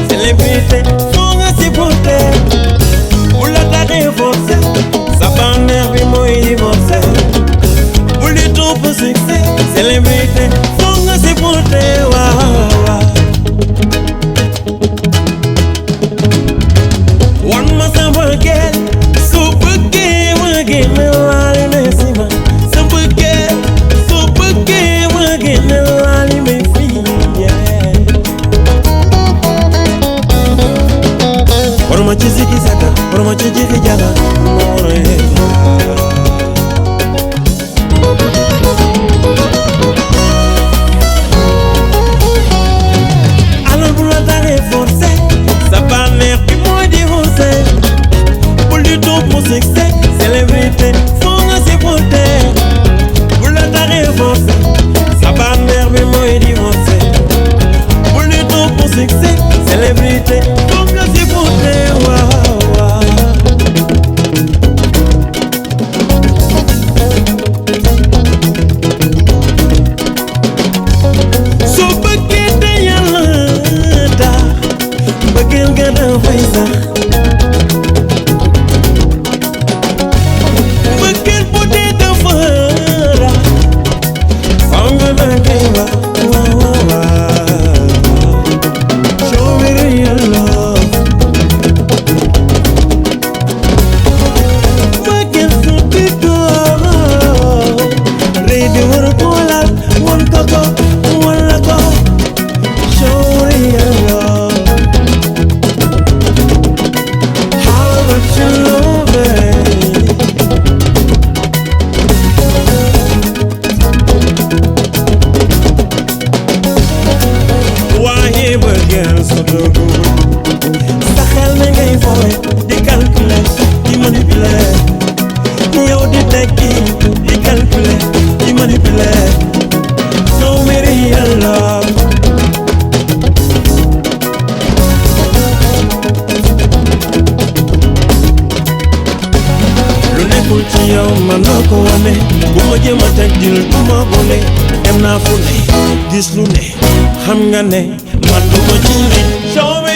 Célébrité, faut nga supporter. Pour la tare forcé, sa bannière bi mooy divorcé. Pour du tout pour succès, célébrité, faut nga supporter. One more sample girl, super game again, me wali me sima. Super girl, super game again, me wali me free, yeah. Oroma chizi kisaka, oroma chizi vijana, more. Alors pour la tare forcé, sa bannière puis moi divorcé. Pour du tout pour succès, célébrité, faut nga supporter. Pour la tare forcé, sa bannière puis moi divorcé. Pour du tout pour succès, célébrité, faut nga supporter. So bëggee te yàlla tax bëggeel nga dafay sax bëggeel bu dee dafa rax faw nga koy wax show me real love bëggeel su tiitoo rëy di war a ko laal won ko ko wala ko show real love how much you love it. Waaye bëggeel su dëggu sa xel mi ngay foowe di calculer di manipuler yow di tekki di calculer di manipuler show me real love. Lu nekkul ci yow man noo ko wane bu ma jéem a teg dil du ma bone dem naa fu ne gis lu ne xam nga ne man du ma ci ne show me